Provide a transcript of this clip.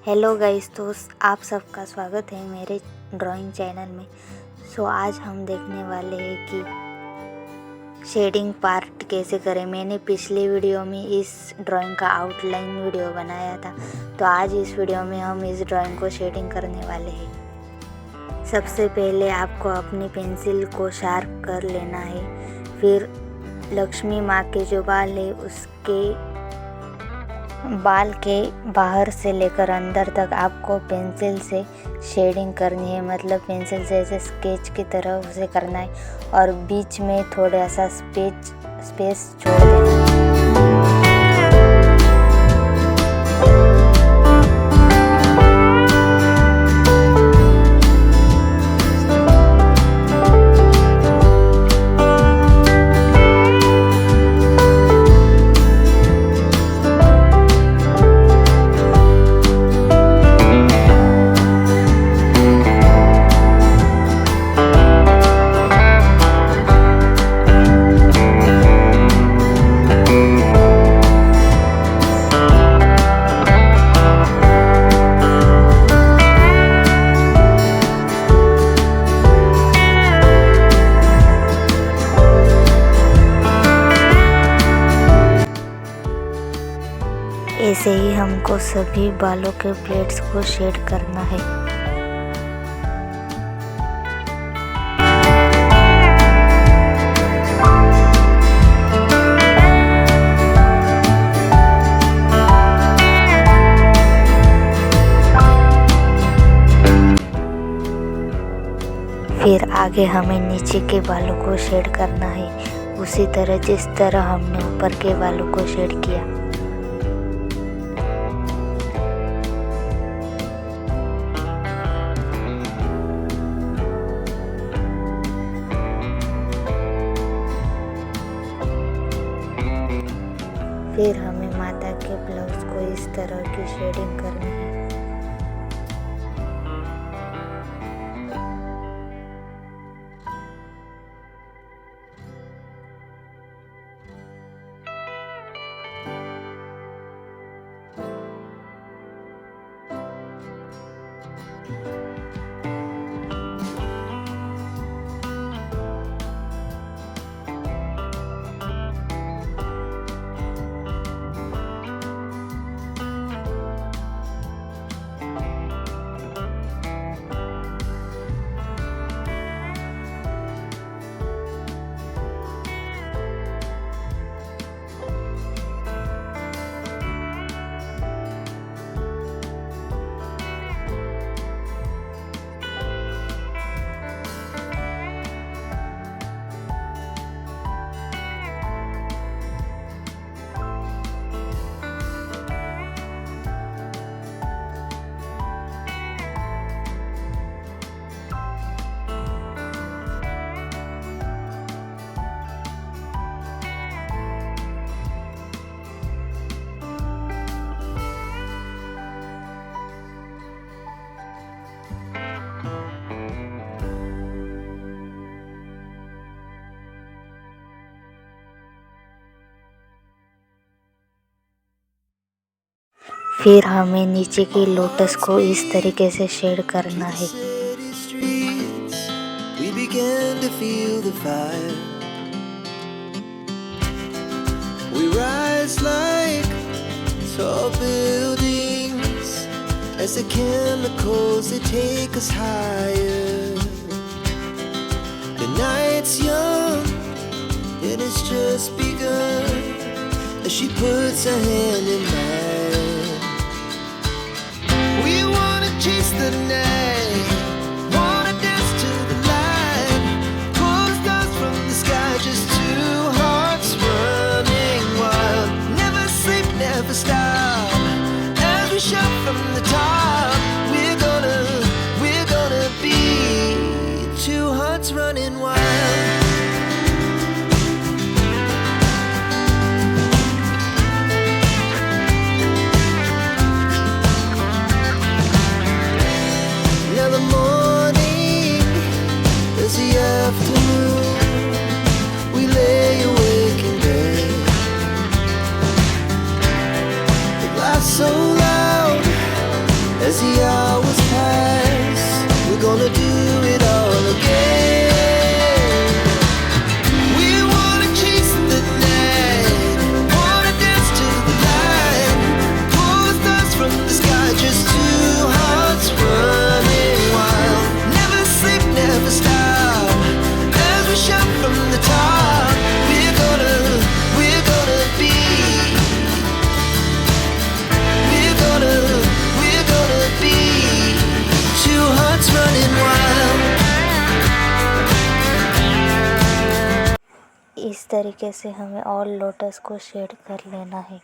Hello guys, तो आप सबका स्वागत है मेरे ड्राइंग चैनल में। आज हम देखने वाले हैं कि शेडिंग पार्ट कैसे करें। मैंने पिछले वीडियो में इस ड्राइंग का आउटलाइन वीडियो बनाया था, तो आज इस वीडियो में हम इस ड्राइंग को शेडिंग करने वाले हैं। सबसे पहले आपको अपनी पेंसिल को शार्प कर लेना है। फिर लक्ष्मी माँ के जो बाल है उसके बाल के बाहर से लेकर अंदर तक आपको पेंसिल से शेडिंग करनी है, मतलब पेंसिल से ऐसे स्केच की तरह उसे करना है और बीच में थोड़ा सा स्पेस छोड़ देना है। ऐसे ही हमको सभी बालों के प्लेट्स को शेड करना है। फिर आगे हमें नीचे के बालों को शेड करना है, उसी तरह जिस तरह हमने ऊपर के बालों को शेड किया। फिर हमें माता के ब्लाउज को इस तरह की शेडिंग करनी है। फिर हमें नीचे की लोटस को इस तरीके से शेड करना है। We began to feel the fire. We rise like tall buildings as the chemicals they take us higher. The night's young and it's just begun as she puts her hand in mine. We wanna chase the night, wanna dance to the light, pull the stars from the sky, just two hearts running wild. Never sleep, never stop, as we shout from the top. We're gonna be two hearts running wild. The morning is the afternoon. We lay awake in bed. The glass so loud इस तरीके से हमें all lotus को shade कर लेना है।